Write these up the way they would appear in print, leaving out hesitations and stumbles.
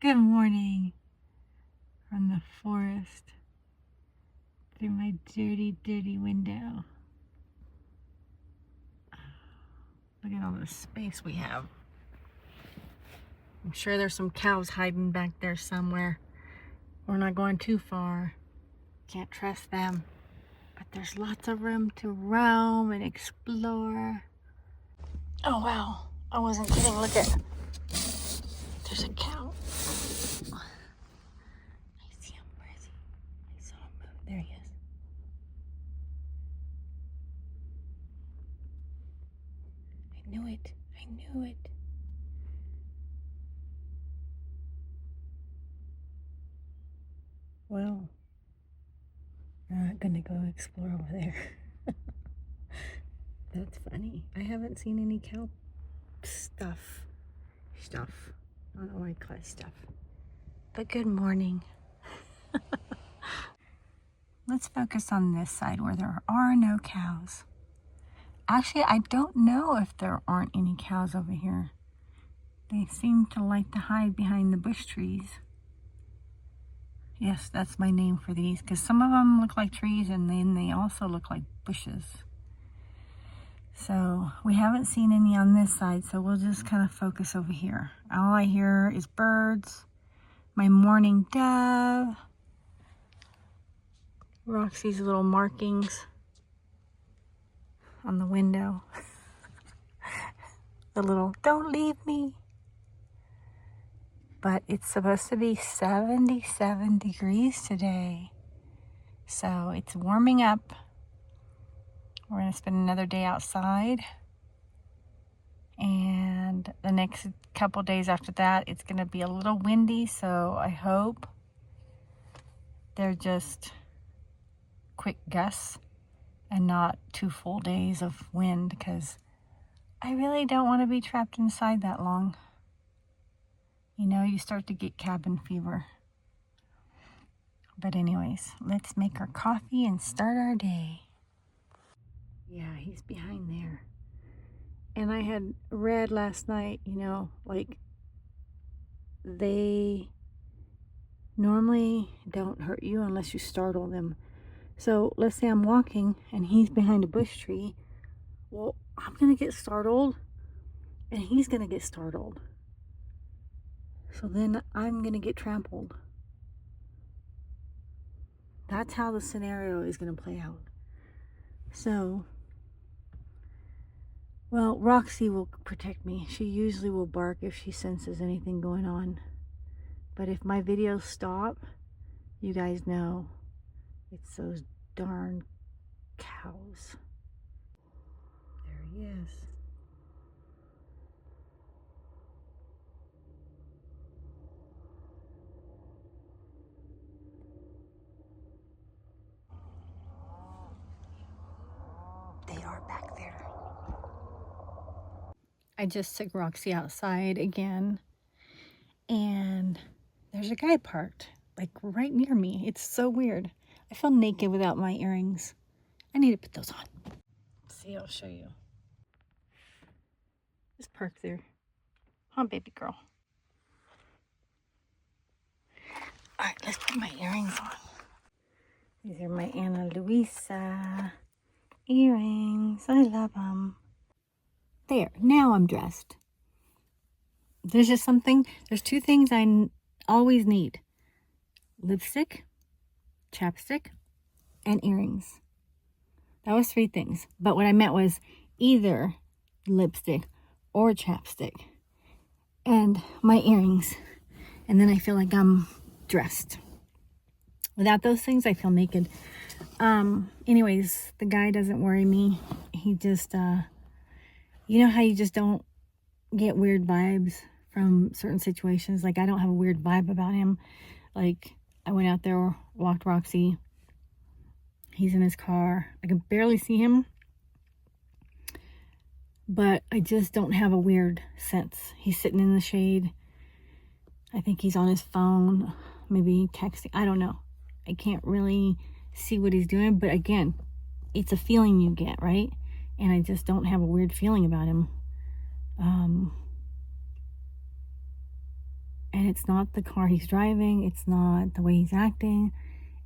Good morning from the forest through my dirty, dirty window. Look at all the space we have. I'm sure there's some cows hiding back there somewhere. We're not going too far. Can't trust them. But there's lots of room to roam and explore. Oh wow, I wasn't kidding. Look at, there's a cow. I see him. Where is he? I saw him move. There he is. I knew it. I knew it. Well, I'm not gonna go explore over there. That's funny. I haven't seen any cow stuff. I don't know why I call it stuff. But good morning. Let's focus on this side where there are no cows. Actually, I don't know if there aren't any cows over here. They seem to like to hide behind the bush trees. Yes, that's my name for these, because some of them look like trees and then they also look like bushes. So we haven't seen any on this side, so we'll just kind of focus over here. All I hear is birds, my mourning dove, Roxy's little markings on the window. The little, don't leave me. But it's supposed to be 77 degrees today. So it's warming up. We're going to spend another day outside. And the next couple days after that, it's going to be a little windy. So I hope they're just quick gusts and not 2 full days of wind, because I really don't want to be trapped inside that long. You know, you start to get cabin fever. But anyways, let's make our coffee and start our day. Yeah, he's behind there. And I had read last night, you know, like they normally don't hurt you unless you startle them. So let's say I'm walking and he's behind a bush tree. Well, I'm going to get startled and he's going to get startled. So then I'm going to get trampled. That's how the scenario is going to play out. So, well, Roxy will protect me. She usually will bark if she senses anything going on. But if my videos stop, you guys know it's those darn cows. There he is. They are back there. I just took Roxy outside again, and there's a guy parked like right near me. It's so weird. I feel naked without my earrings. I need to put those on. See, I'll show you. Just park there. Huh, baby girl. All right, let's put my earrings on. These are my Ana Luisa earrings. I love them. There, now I'm dressed. There's just something, there's 2 things I always need. Lipstick, chapstick, and earrings. That was 3 things. But what I meant was either lipstick or chapstick and my earrings. And then I feel like I'm dressed. Without those things, I feel naked. Anyways, the guy doesn't worry me. He just, you know how you just don't get weird vibes from certain situations? Like, I don't have a weird vibe about him. Like, I went out there, walked Roxy. He's in his car. I can barely see him. But I just don't have a weird sense. He's sitting in the shade. I think he's on his phone. Maybe texting. I don't know. I can't really see what he's doing. But again, it's a feeling you get, right? And I just don't have a weird feeling about him. And it's not the car he's driving, it's not the way he's acting,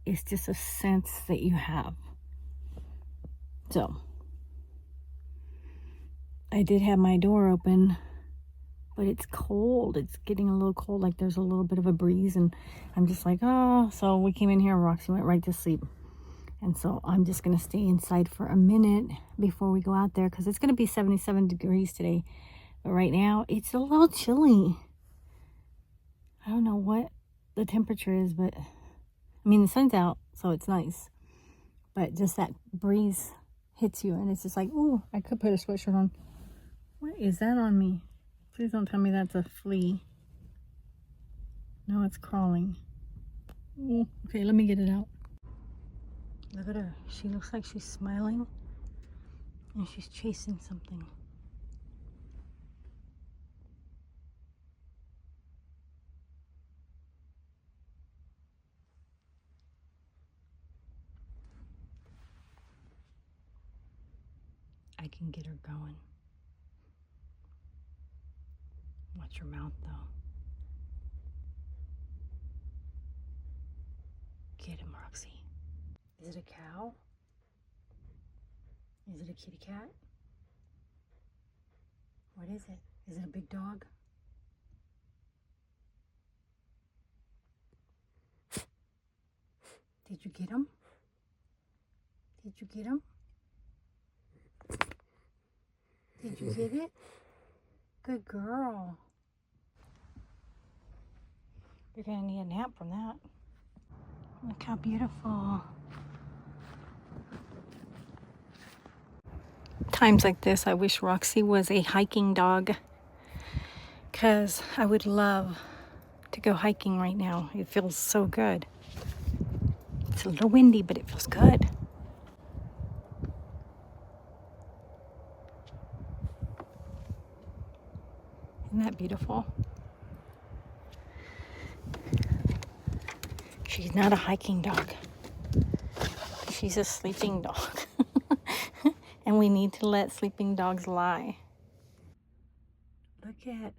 it's just a sense that you have. So I did have my door open, but it's cold. It's getting a little cold, like there's a little bit of a breeze, and I'm just like, oh. So we came in here and Roxy went right to sleep. And so I'm just gonna stay inside for a minute before we go out there, because it's gonna be 77 degrees today. But right now it's a little chilly. I don't know what the temperature is, but I mean, the sun's out, so it's nice. But just that breeze hits you, and it's just like, ooh, I could put a sweatshirt on. What is that on me? Please don't tell me that's a flea. No, it's crawling. Ooh, okay, let me get it out. Look at her. She looks like she's smiling, and she's chasing something. I can get her going. Watch her mouth, though. Get him, Roxy. Is it a cow? Is it a kitty cat? What is it? Is it a big dog? Did you get him? Did you get him? Did you get it? Good girl. You're gonna need a nap from that. Look how beautiful. Times like this, I wish Roxy was a hiking dog, because I would love to go hiking right now. It feels so good. It's a little windy, but it feels good. Isn't that beautiful? She's not a hiking dog. She's a sleeping dog. And we need to let sleeping dogs lie. Look at,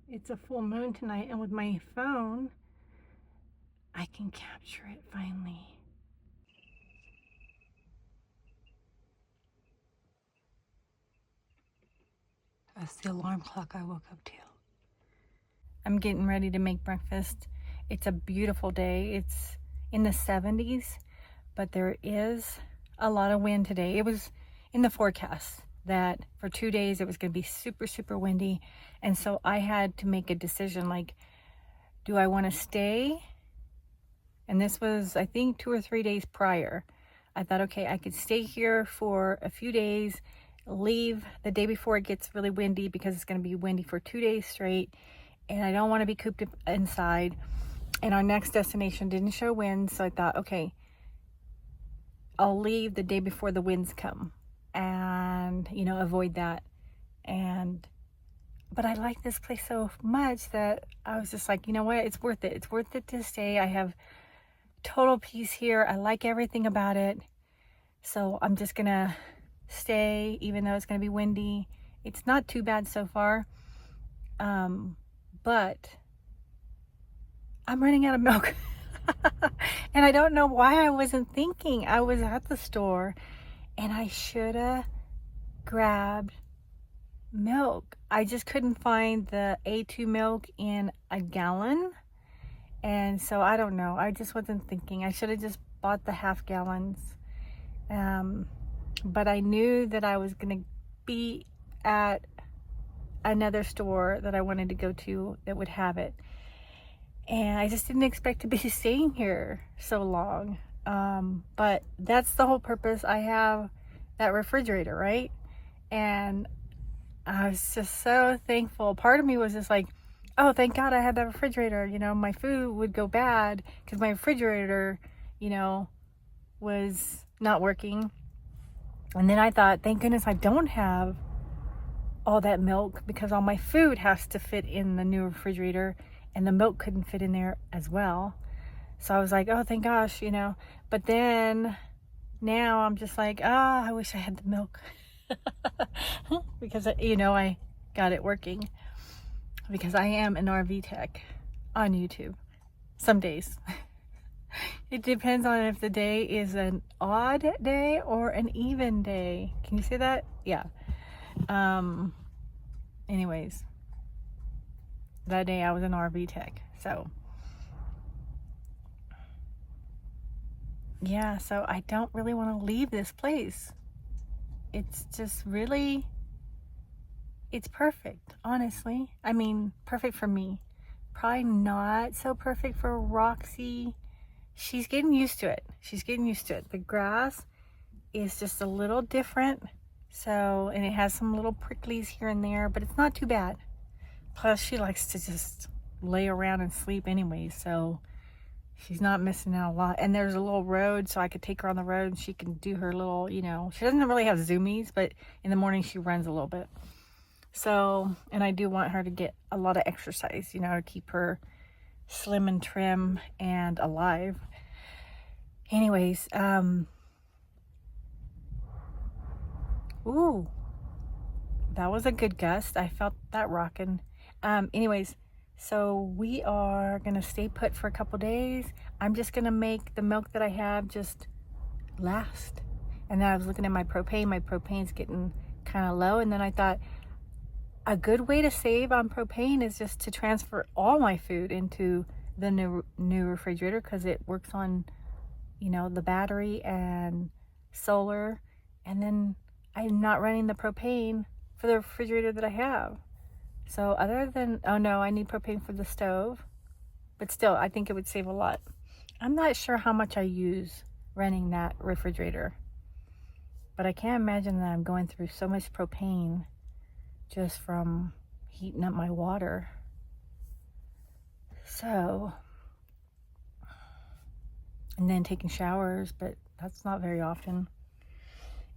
it's a full moon tonight, and with my phone, I can capture it finally. That's the alarm clock I woke up to. I'm getting ready to make breakfast. It's a beautiful day. It's in the 70s, but there is a lot of wind today. It was in the forecast that for 2 days it was going to be super, super windy. And so I had to make a decision, like, do I want to stay? And this was, I think, 2 or 3 days prior. I thought, okay, I could stay here for a few days, leave the day before it gets really windy, because it's going to be windy for 2 days straight. And I don't want to be cooped up inside. And our next destination didn't show winds, so I thought, okay, I'll leave the day before the winds come and, you know, avoid that. But I like this place so much that I was just like, you know what, it's worth it. It's worth it to stay. I have total peace here. I like everything about it. So I'm just gonna stay, even though it's gonna be windy. It's not too bad so far. But I'm running out of milk. And I don't know why I wasn't thinking. I was at the store and I should have grabbed milk. I just couldn't find the A2 milk in a gallon. And so I don't know. I just wasn't thinking. I should have just bought the half gallons. But I knew that I was going to be at another store that I wanted to go to that would have it. And I just didn't expect to be staying here so long. But that's the whole purpose. I have that refrigerator, right? And I was just so thankful. Part of me was just like, oh, thank God I had that refrigerator. You know, my food would go bad because my refrigerator, you know, was not working. And then I thought, thank goodness I don't have all that milk, because all my food has to fit in the new refrigerator, and the milk couldn't fit in there as well. So I was like, oh, thank gosh, you know. But then now I'm just like, I wish I had the milk. Because, you know, I got it working, because I am an RV tech. on YouTube. Some days. It depends on if the day is an odd day or an even day. Can you say that? Yeah. Anyways, that day I was an RV tech. So, yeah, so I don't really want to leave this place. It's just really, it's perfect, honestly. I mean, perfect for me. Probably not so perfect for Roxy. She's getting used to it. She's getting used to it. The grass is just a little different. So, and it has some little pricklies here and there, but it's not too bad. Plus, she likes to just lay around and sleep anyway, so she's not missing out a lot. And there's a little road, so I could take her on the road and she can do her little, you know, she doesn't really have zoomies, but in the morning she runs a little bit. So, and I do want her to get a lot of exercise, you know, to keep her slim and trim and alive. Anyways, ooh, that was a good gust. I felt that rocking. Anyways, so we are gonna stay put for a couple days. I'm just gonna make the milk that I have just last. And then I was looking at my propane. My propane's getting kind of low, and then I thought a good way to save on propane is just to transfer all my food into the new refrigerator, because it works on, you know, the battery and solar, and then I'm not running the propane for the refrigerator that I have. So other than, oh no, I need propane for the stove, but still, I think it would save a lot. I'm not sure how much I use running that refrigerator, but I can't imagine that I'm going through so much propane just from heating up my water. So, and then taking showers, but that's not very often.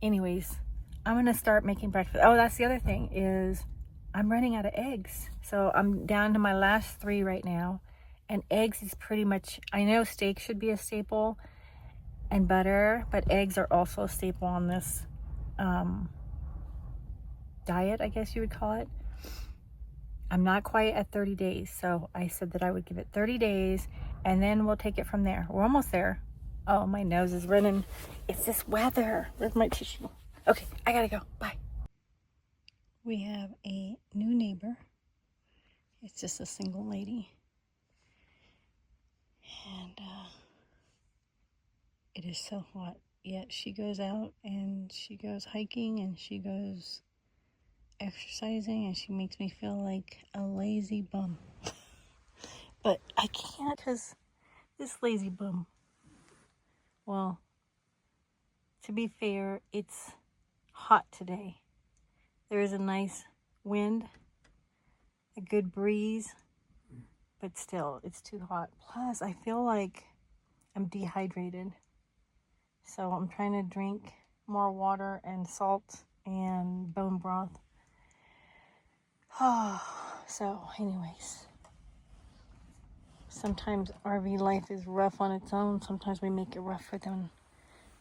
Anyways, I'm gonna start making breakfast. Oh, that's the other thing, is I'm running out of eggs. So I'm down to my last 3 right now, and eggs is pretty much, I know steak should be a staple and butter, but eggs are also a staple on this diet, I guess you would call it. I'm not quite at 30 days, so I said that I would give it 30 days and then we'll take it from there. We're almost there. Oh, my nose is running. It's this weather. Where's my tissue? Okay, I gotta go. Bye. We have a new neighbor. It's just a single lady. And it is so hot. Yet she goes out and she goes hiking and she goes exercising, and she makes me feel like a lazy bum. But I can't, because this lazy bum, well, to be fair, it's hot today. There is a nice wind, a good breeze, but still, it's too hot. Plus, I feel like I'm dehydrated. So I'm trying to drink more water and salt and bone broth. So anyways, sometimes RV life is rough on its own. Sometimes we make it rougher than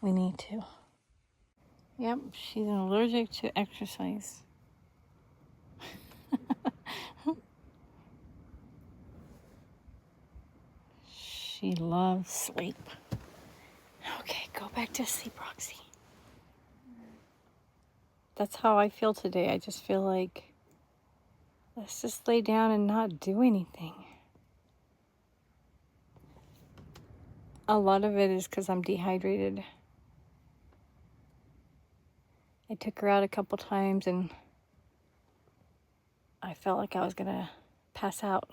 we need to. Yep, she's allergic to exercise. She loves sleep. Okay, go back to sleep, Roxy. That's how I feel today. I just feel like, let's just lay down and not do anything. A lot of it is because I'm dehydrated. I took her out a couple times and I felt like I was gonna pass out.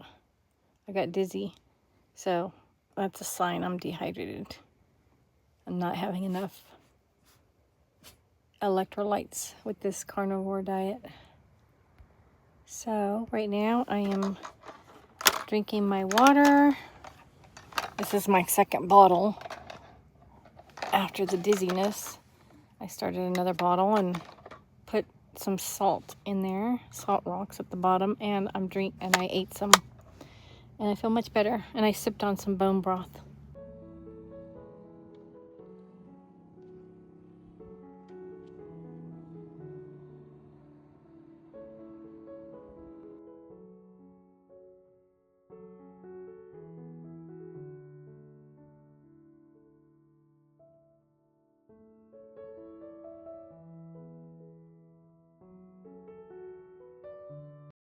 I got dizzy. So that's a sign I'm dehydrated. I'm not having enough electrolytes with this carnivore diet. So right now I am drinking my water. This is my second bottle after the dizziness. I started another bottle and put some salt in there, salt rocks at the bottom, and I ate some and I feel much better. And I sipped on some bone broth.